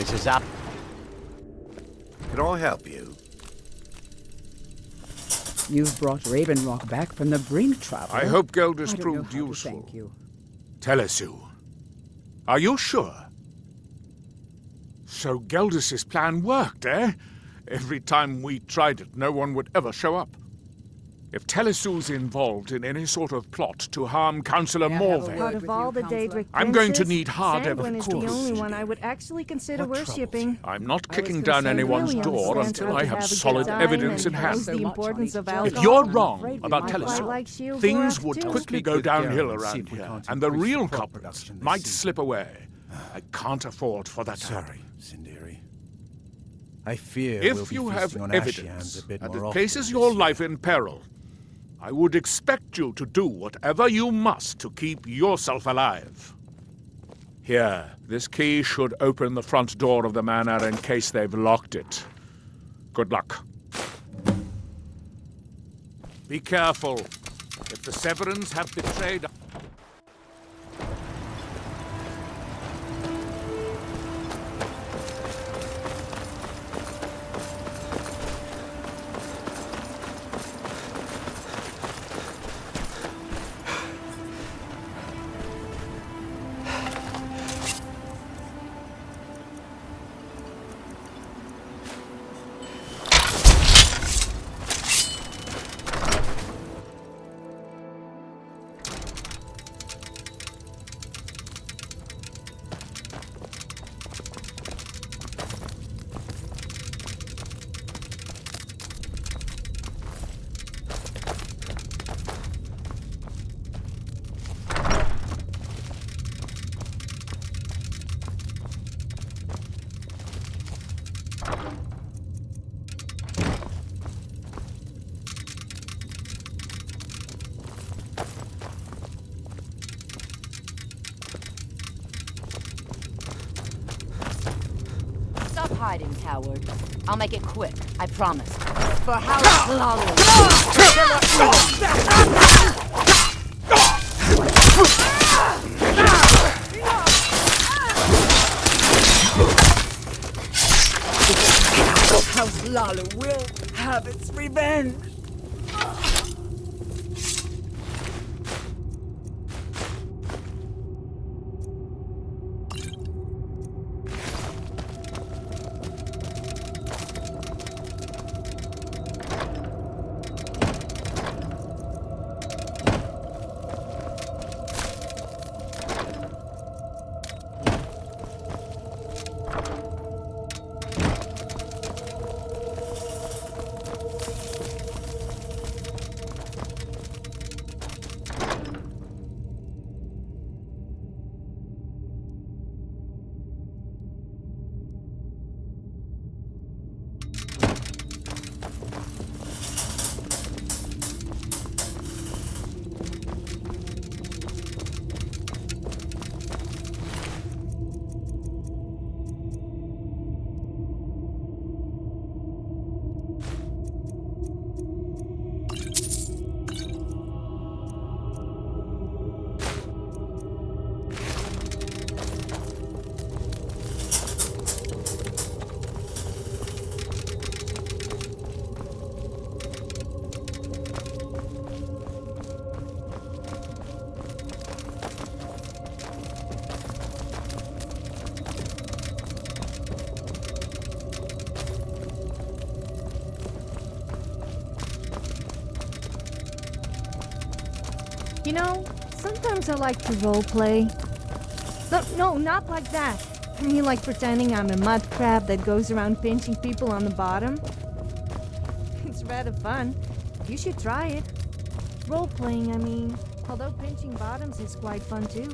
This is up. Can I help you? You've brought Raven Rock back from the brink, traveler. I hope Geldis I don't know proved how to useful. thank you. Telesu. Are you sure? So Geldis' plan worked, eh? Every time we tried it, no one would ever show up. If Telesu's involved in any sort of plot to harm Councillor Morvale, Out of all the Daedric I'm going to princes, need hard Sanguine is the evidence. only one I would actually consider worshipping. I'm not I kicking was down concerned anyone's really door understand until how I to have have a good solid time evidence in and hand. knows the importance of If alcohol. you're I'm wrong afraid about we might Telesu, like Shield things for us, would too. quickly go downhill around here, and the real culprits might slip away. I can't afford for that to happen. Sorry, Sindiri. I fear If we'll be you have feasting on Ashians evidence a bit and more it often places this your year. life in peril, I would expect you to do whatever you must to keep yourself alive. Here, this key should open the front door of the manor in case they've locked it. Good luck. Be careful. If the Severins have betrayed... Stop hiding, coward. I'll make it quick, I promise. For how long? House Lala will have its revenge. You know, sometimes I like to roleplay. No, not like that. I mean, like pretending I'm a mud crab that goes around pinching people on the bottom. It's rather fun. You should try it. Role-playing, I mean. Although pinching bottoms is quite fun too.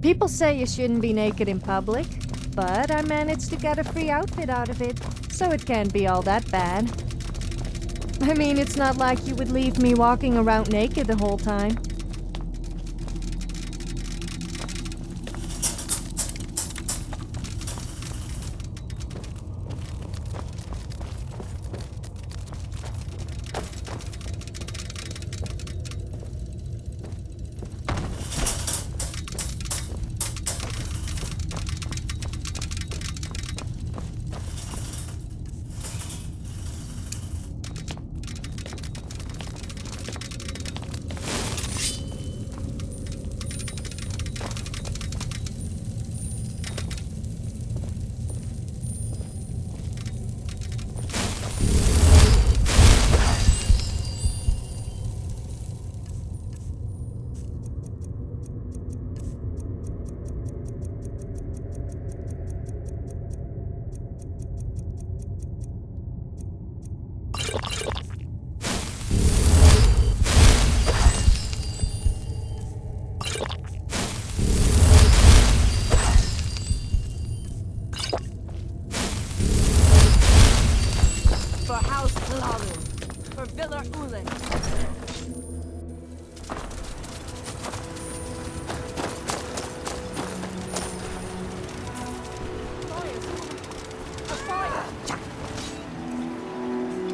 People say you shouldn't be naked in public, but I managed to get a free outfit out of it, so it can't be all that bad. I mean, it's not like you would leave me walking around naked the whole time. For House Lalu. For Villa Ulen.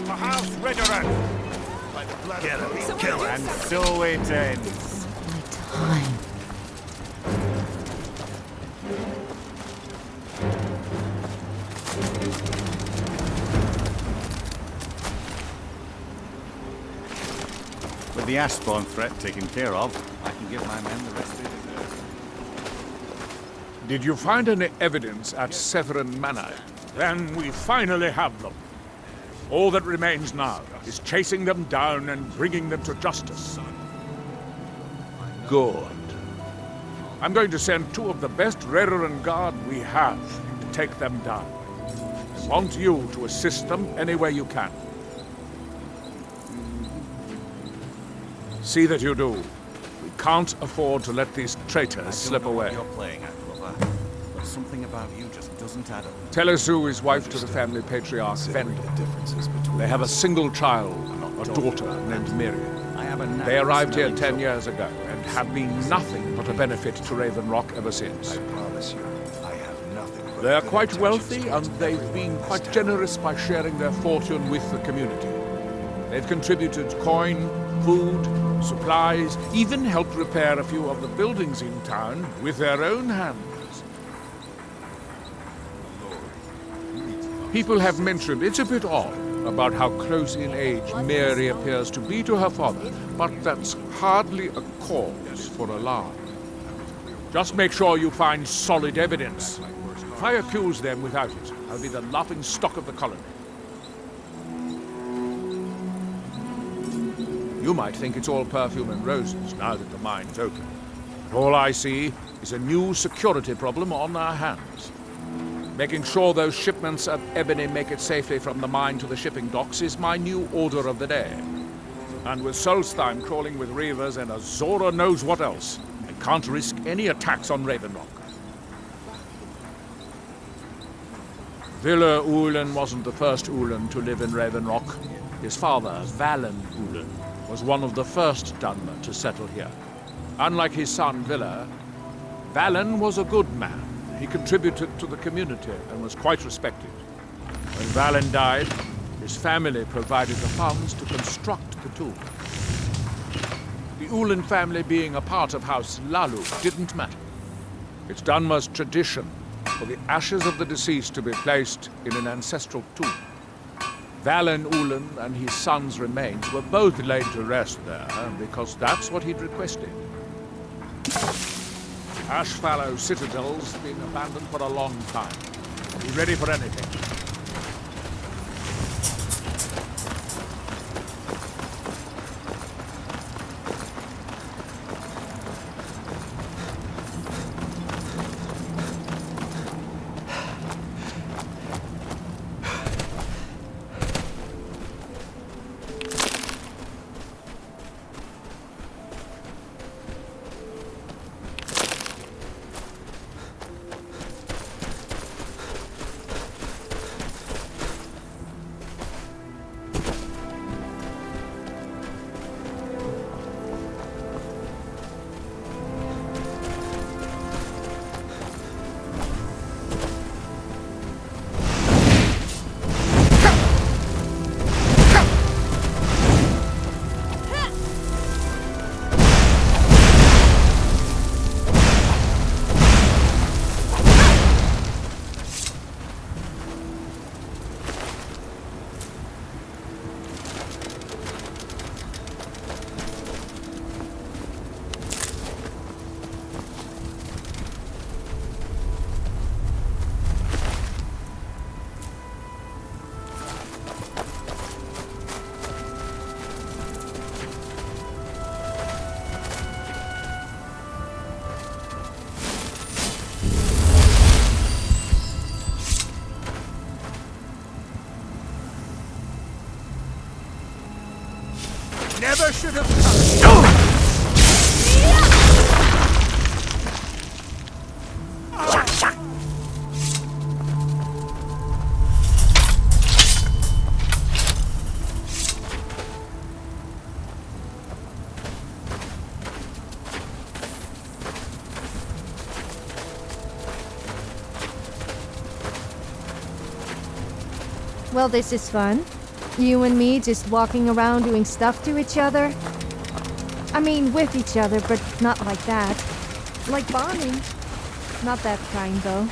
For House Redoran! By the blood of the killer. And so it ends. Time. With the Ashbourne threat taken care of, I can give my men the rest they deserve. Did you find any evidence at Severin Manor? Then we finally have them. All that remains now is chasing them down and bringing them to justice. Good. I'm going to send two of the best Redoran Guard we have to take them down. I want you to assist them any way you can. See that you do. We can't afford to let these traitors slip away. You're playing at, brother. But something about you just doesn't add up. Telesu is wife to the family patriarch Vendor. They have a single child, a daughter named Miriam. I have a knack They for arrived here smelling 10 years ago and have been nothing but a benefit to Raven Rock ever since. Promise you, I have nothing but They are good quite intentions wealthy towards and they've everyone been in quite this generous by sharing their fortune with the community. They've contributed coin, food, supplies, even helped repair a few of the buildings in town with their own hands. People have mentioned it's a bit odd about how close in age Mary appears to be to her father, but that's hardly a cause for alarm. Just make sure you find solid evidence. If I accuse them without it, I'll be the laughing stock of the colony. You might think it's all perfume and roses now that the mine's open. But all I see is a new security problem on our hands. Making sure those shipments at Ebony make it safely from the mine to the shipping docks is my new order of the day. And with Solstheim crawling with reavers and Azora knows what else, I can't risk any attacks on Raven Rock. Villa Ulen wasn't the first Ulen to live in Raven Rock. His father, Valen Ulen, was one of the first Dunmer to settle here. Unlike his son Villa, Valen was a good man. He contributed to the community and was quite respected. When Valen died, his family provided the funds to construct the tomb. The Ulen family being a part of House Lalu didn't matter. It's Dunmer's tradition for the ashes of the deceased to be placed in an ancestral tomb. Valen Ulen and his son's remains were both laid to rest there because that's what he'd requested. Ashfallow Citadel's been abandoned for a long time. Be ready for anything. should have come. Well, this is fun. You and me just walking around doing stuff to each other. I mean, with each other, but not like that. Like bonding. Not that kind, though.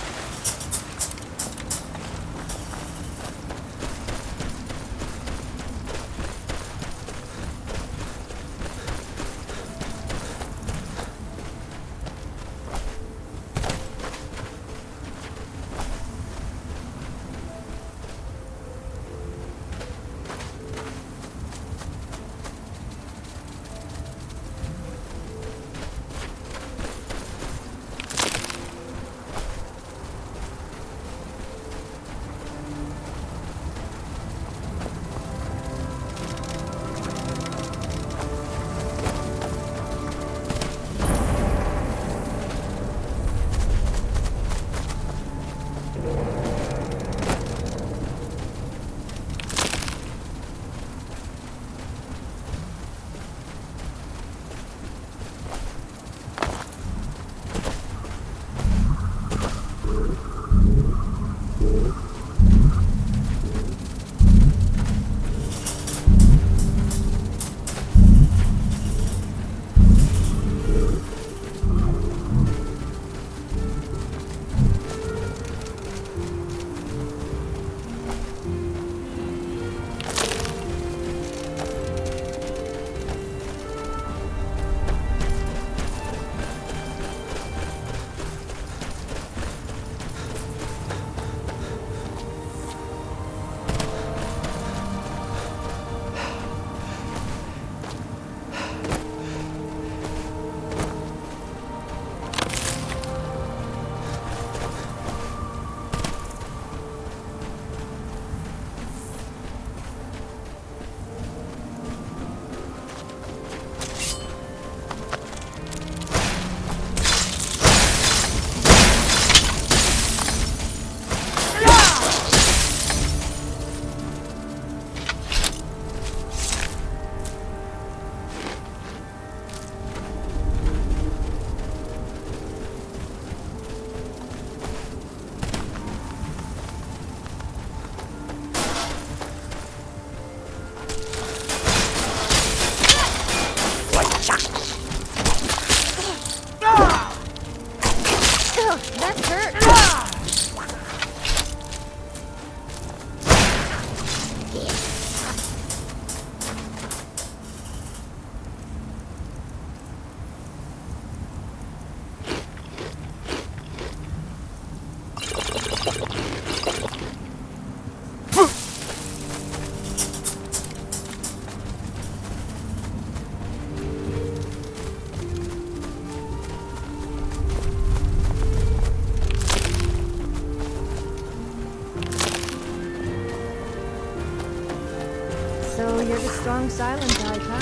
So you're the strong silent type, huh?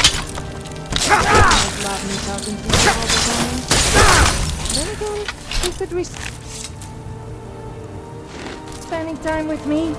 I'd love me talking to you all the time. Then again, you could spending time with me.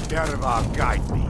Derva, guide me.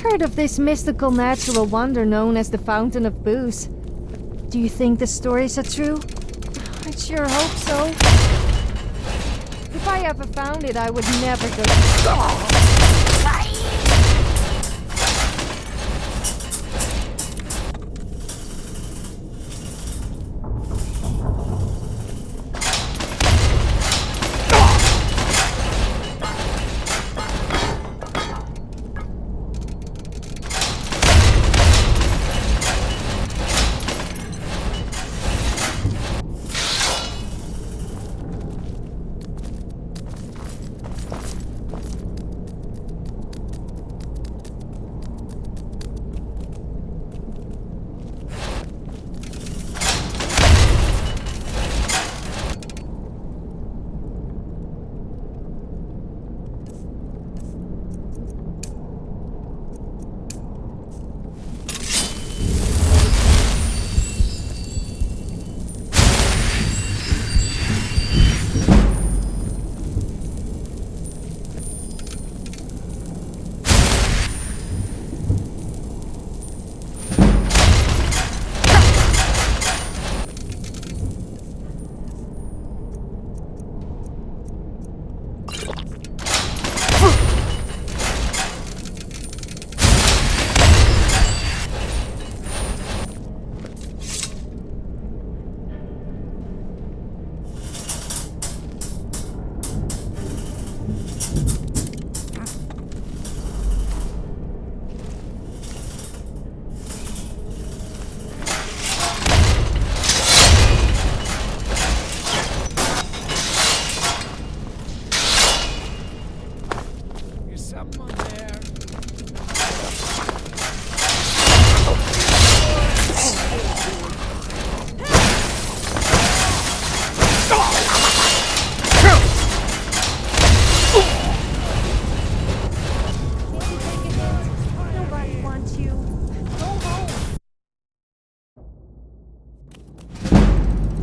heard of this mystical natural wonder known as the Fountain of Booze. Do you think the stories are true? I sure hope so. If I ever found it, I would never go.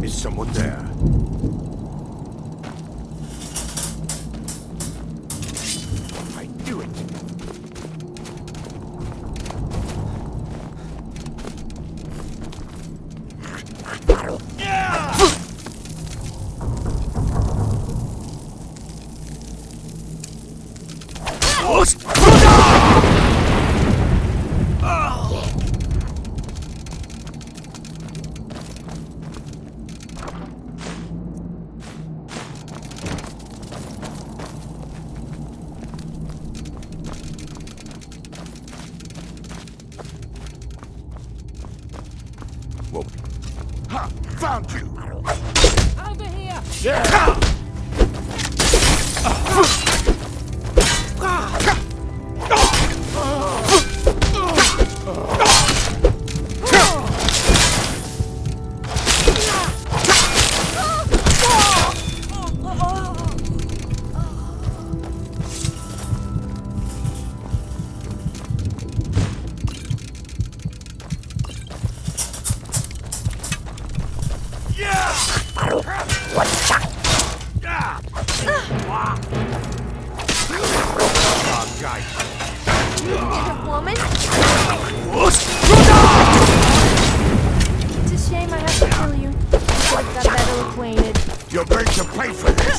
Is someone there? I knew it! Whoa. Ha! Found you! Over here! Yeah! Woman? It's a shame I have to kill you. I got better acquainted. You're going to pay for this!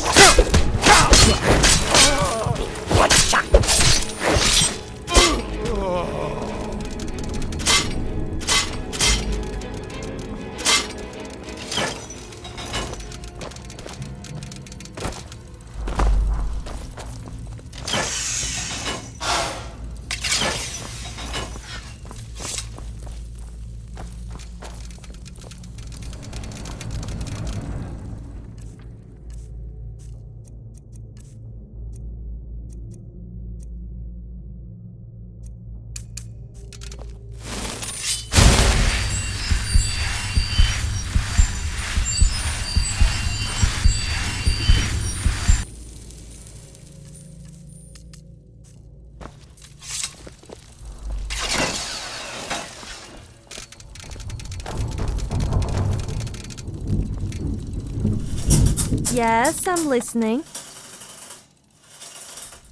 Yes, I'm listening.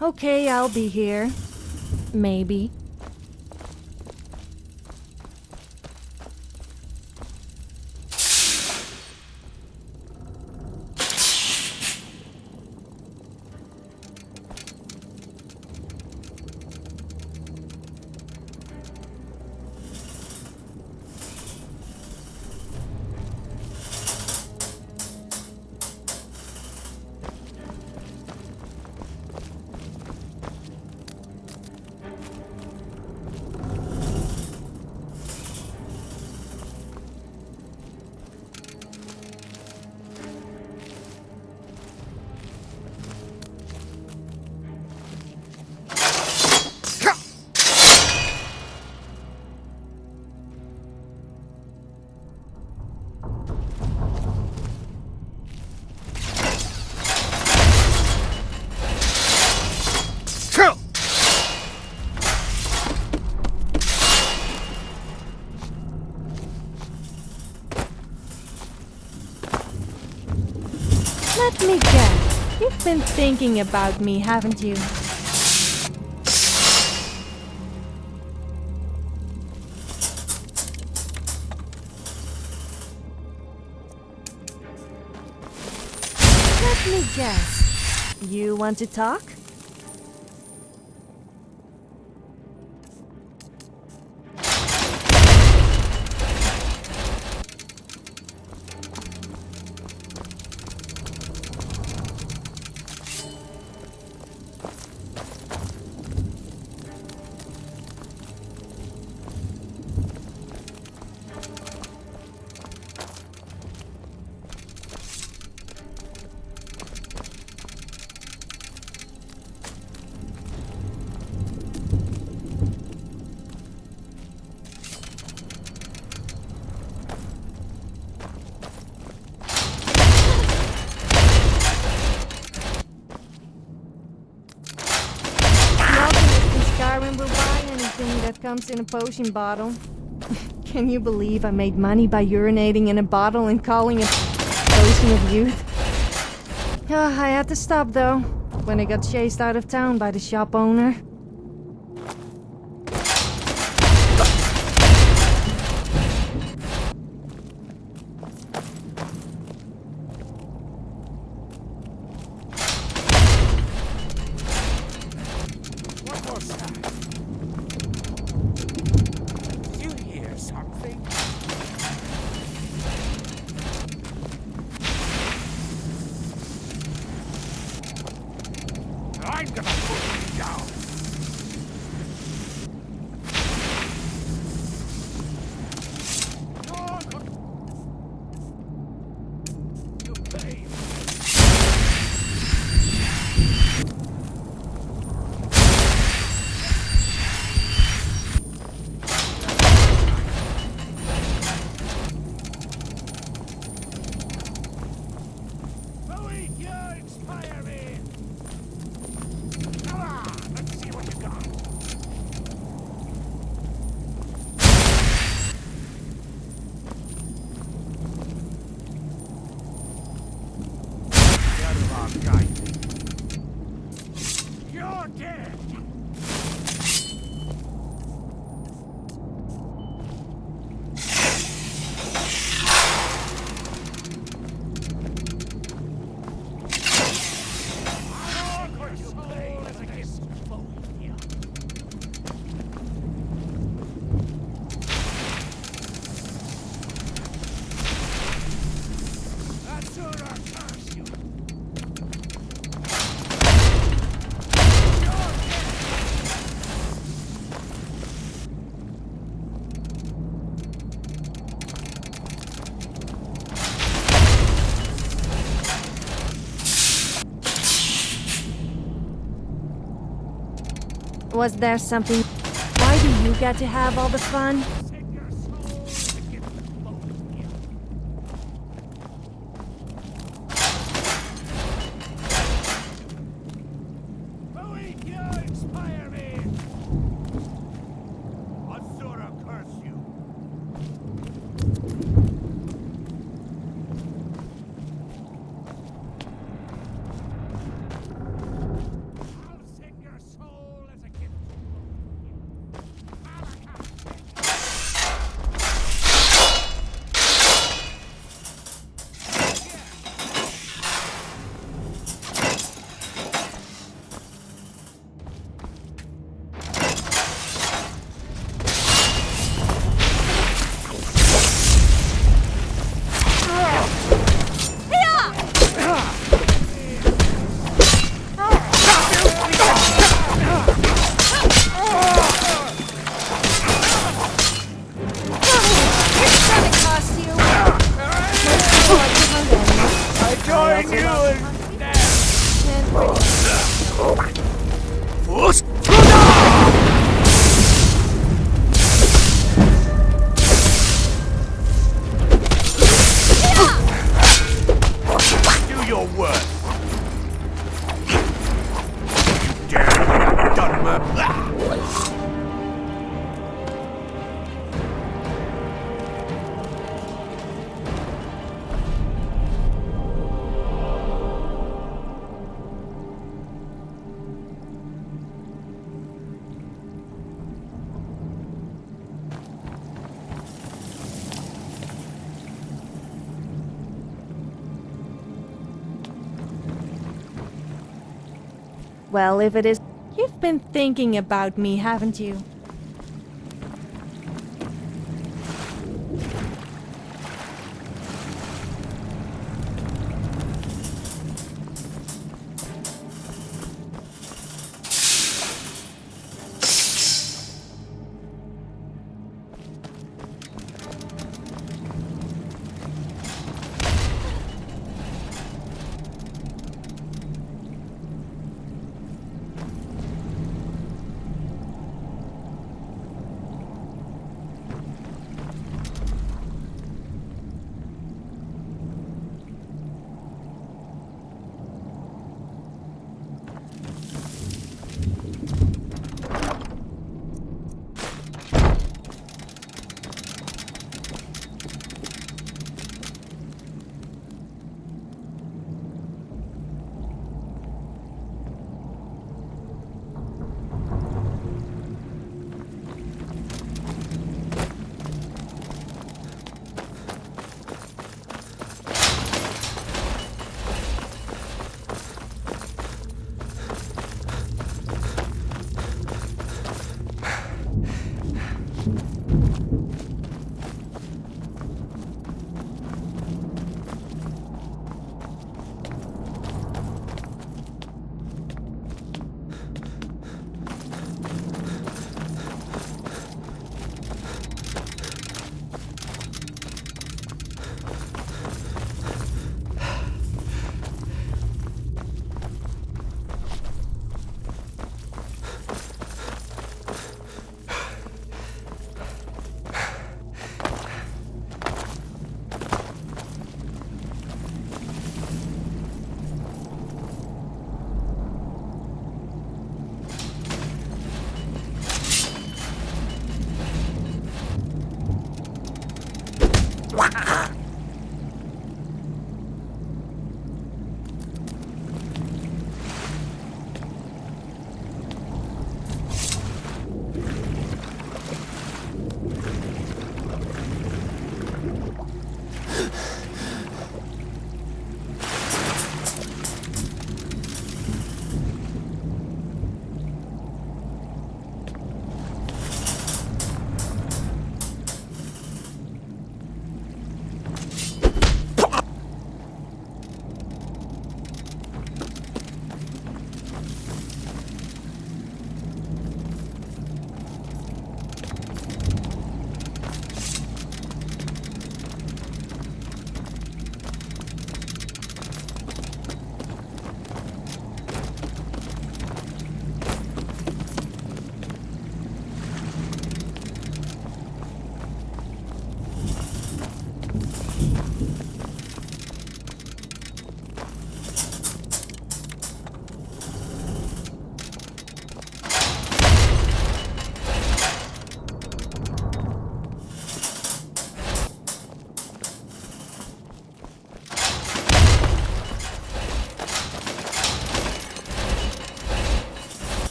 Okay, I'll be here. Maybe. been thinking about me, haven't you? Let me guess. You want to talk? Skyrim will buy anything that comes in a potion bottle. Can you believe I made money by urinating in a bottle and calling it potion of youth? I had to stop though, when I got chased out of town by the shop owner. What was that? Did you hear something? I'm gonna put you down. You pay. Inspire me! Come on, let's see what you got. You're dead! Was there something? Why do you get to have all the fun? Inspire me! Azura curse you! I'll send your soul as a gift. Do your work. You dare get done, man. Well, if it is... You've been thinking about me, haven't you?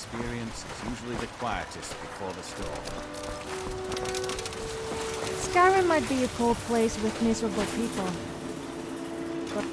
experience is usually the quietest before the storm. Skyrim might be a cold place with miserable people. But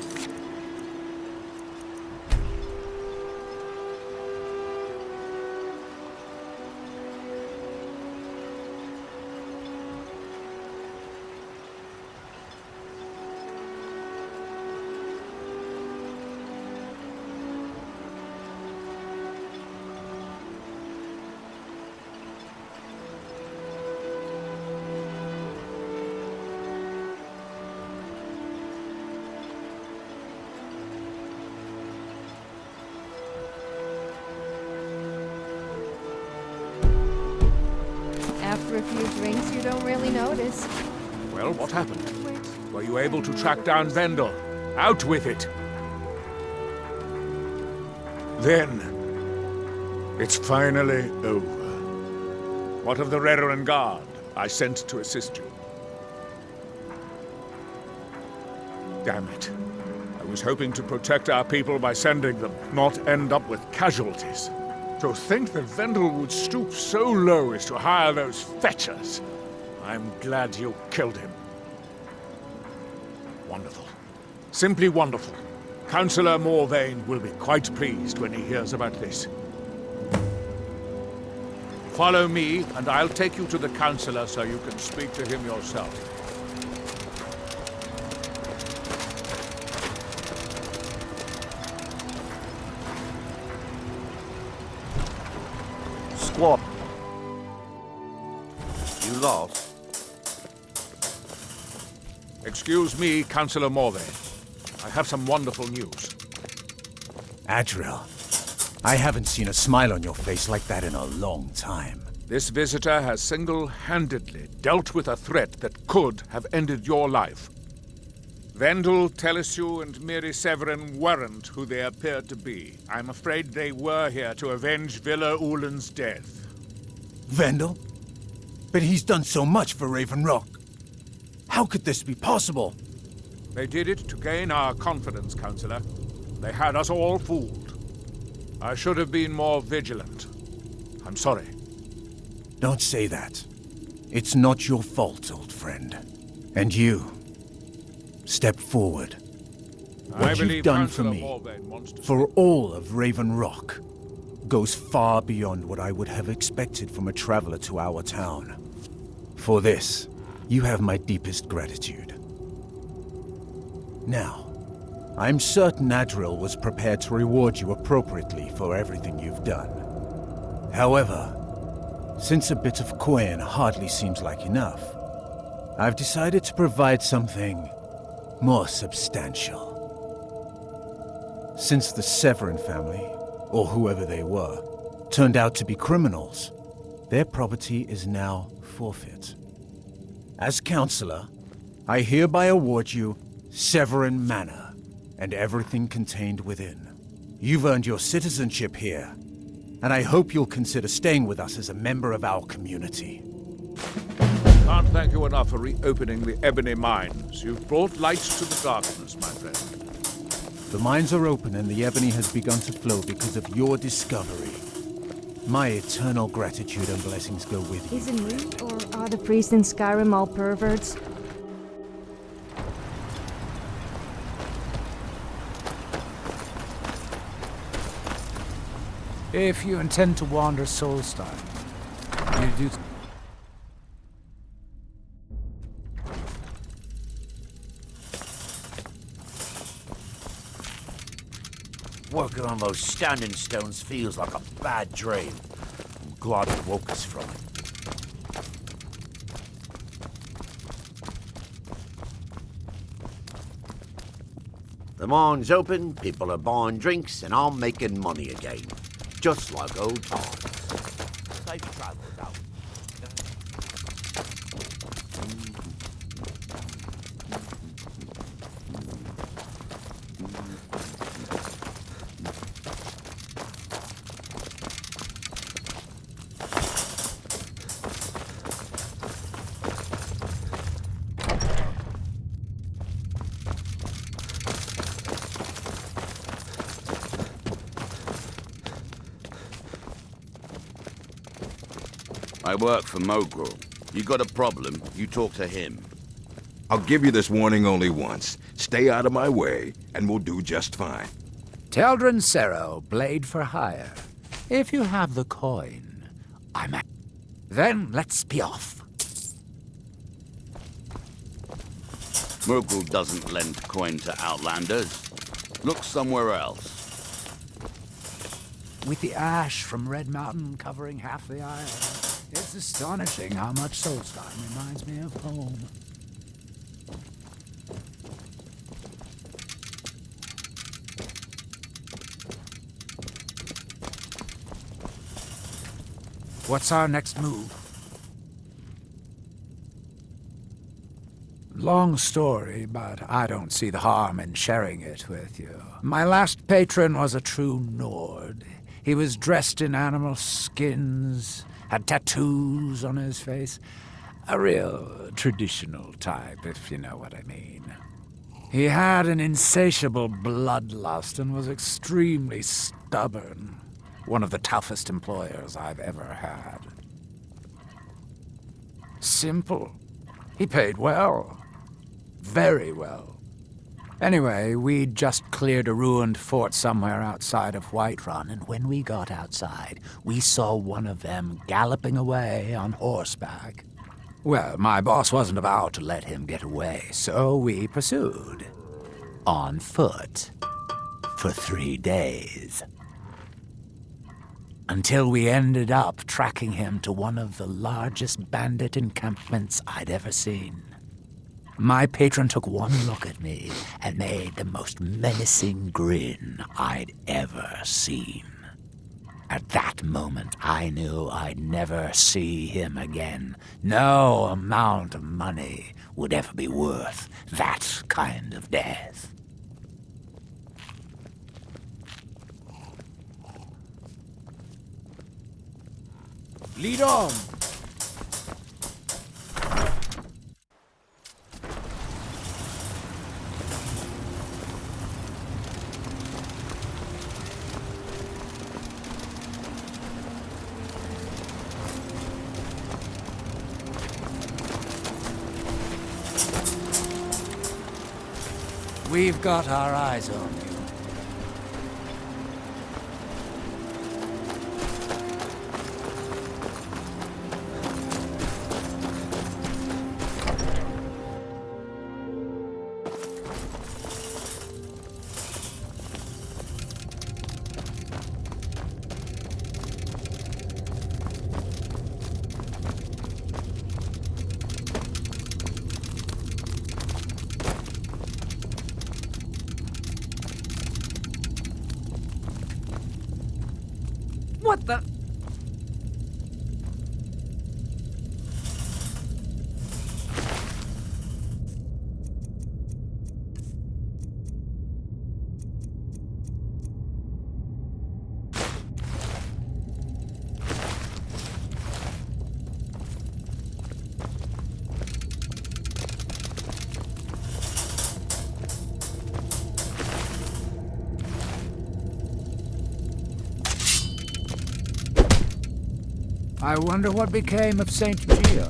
after a few drinks, you don't really notice. Well, what happened? Were you able to track down Vendel? Out with it! Then, it's finally over. What of the Reverend Guard I sent to assist you? Damn it. I was hoping to protect our people by sending them, not end up with casualties. To think that Vendel would stoop so low as to hire those fetchers. I'm glad you killed him. Wonderful. Simply wonderful. Councillor Morvain will be quite pleased when he hears about this. Follow me, and I'll take you to the Councillor so you can speak to him yourself. Squad. You lost? Excuse me, Councillor Morvain. I have some wonderful news. Adriel, I haven't seen a smile on your face like that in a long time. This visitor has single-handedly dealt with a threat that could have ended your life. Vendel, Telesue, and Miri Severin weren't who they appeared to be. I'm afraid they were here to avenge Villa Ulen's death. Vendel? But he's done so much for Raven Rock. How could this be possible? They did it to gain our confidence, Councillor. They had us all fooled. I should have been more vigilant. I'm sorry. Don't say that. It's not your fault, old friend. And you, step forward. What you've done for me, for all of Raven Rock, goes far beyond what I would have expected from a traveler to our town. For this, you have my deepest gratitude. Now, I'm certain Adriel was prepared to reward you appropriately for everything you've done. However, since a bit of coin hardly seems like enough, I've decided to provide something more substantial. Since the Severin family, or whoever they were, turned out to be criminals, their property is now forfeit. As Councillor, I hereby award you Severin Manor and everything contained within. You've earned your citizenship here, and I hope you'll consider staying with us as a member of our community. Can't thank you enough for reopening the Ebony Mines. You've brought light to the darkness, my friend. The mines are open and the ebony has begun to flow because of your discovery. My eternal gratitude and blessings go with you. is it me, or are the priests in Skyrim all perverts? If you intend to wander Soulstone, you do. Working on those standing stones feels like a bad dream. I'm glad it woke us from it. The mine's open, people are buying drinks, and I'm making money again. Just like old times. Safe travels out. I work for Mogul. You got a problem, you talk to him. I'll give you this warning only once. Stay out of my way, and we'll do just fine. Teldrin Sero, blade for hire. If you have the coin, then let's be off. Mogul doesn't lend coin to outlanders. Look somewhere else. With the ash from Red Mountain covering half the island, it's astonishing how much Solstheim reminds me of home. What's our next move? Long story, but I don't see the harm in sharing it with you. My last patron was a true Nord. He was dressed in animal skins, had tattoos on his face. A real traditional type, if you know what I mean. He had an insatiable bloodlust and was extremely stubborn. One of the toughest employers I've ever had. Simple. He paid well. Very well. Anyway, we'd just cleared a ruined fort somewhere outside of Whiterun, and when we got outside, we saw one of them galloping away on horseback. Well, my boss wasn't about to let him get away, so we pursued. On foot. For 3 days. Until we ended up tracking him to one of the largest bandit encampments I'd ever seen. My patron took one look at me and made the most menacing grin I'd ever seen. At that moment, I knew I'd never see him again. No amount of money would ever be worth that kind of death. Lead on! We've got our eyes on you. What the? I wonder what became of St. Geo.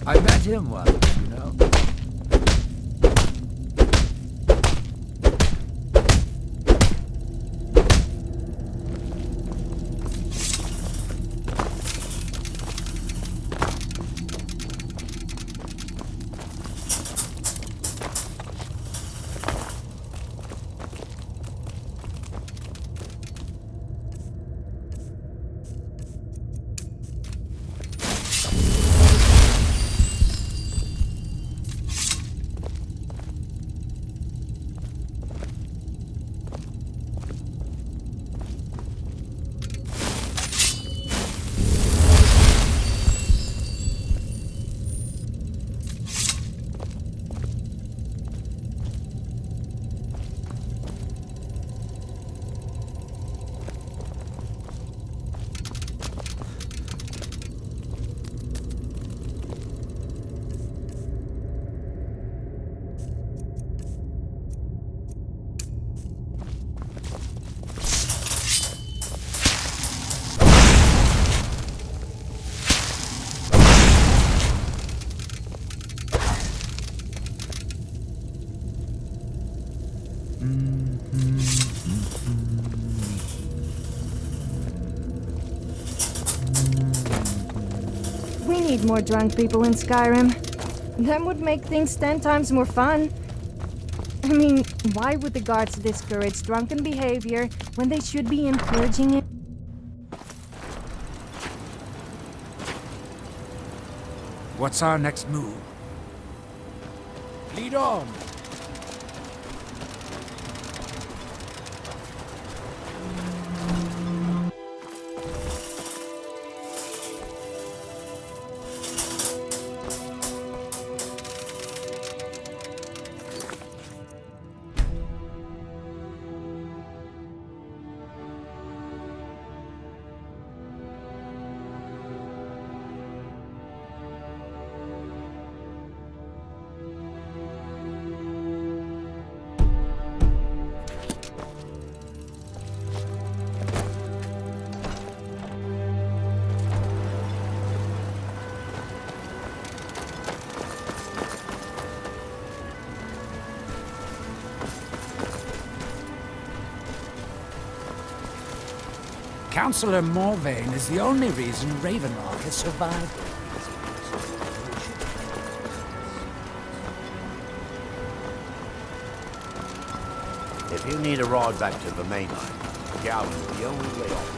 I met him once, you know. We need more drunk people in Skyrim. That would make things 10 times more fun. I mean, why would the guards discourage drunken behavior when they should be encouraging it? What's our next move? Lead on! Councillor Morvain is the only reason Ravenlock has survived. If you need a ride back to the mainland, Gowland's the only way off.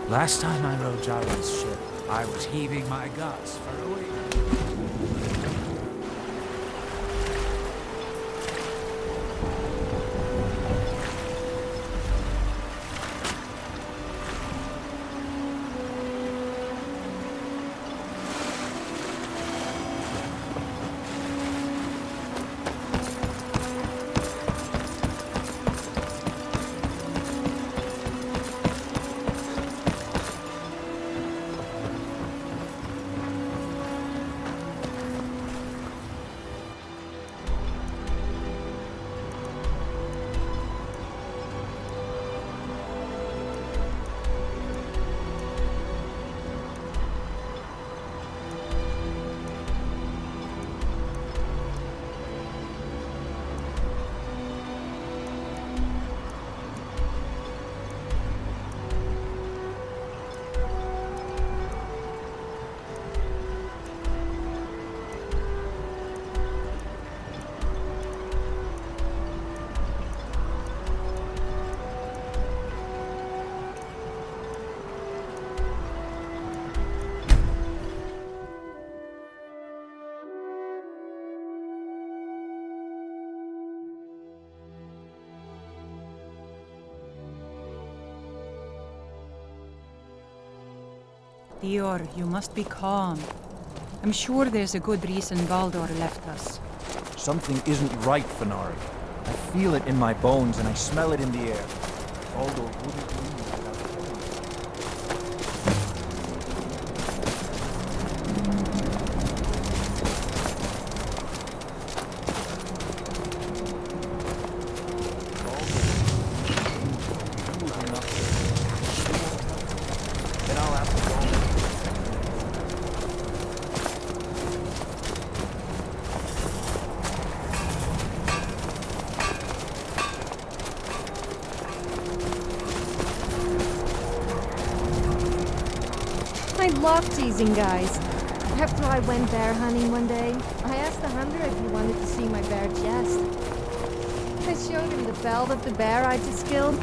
Last time I rode Jarvan's ship, I was heaving my guts for a week. Dior, you must be calm. I'm sure there's a good reason Baldur left us. Something isn't right, Fenari. I feel it in my bones and I smell it in the air. Baldur wouldn't leave without telling me. Then I'll have to go. I love teasing guys. After I went bear hunting one day, I asked the hunter if he wanted to see my bare chest. I showed him the pelt of the bear I just killed,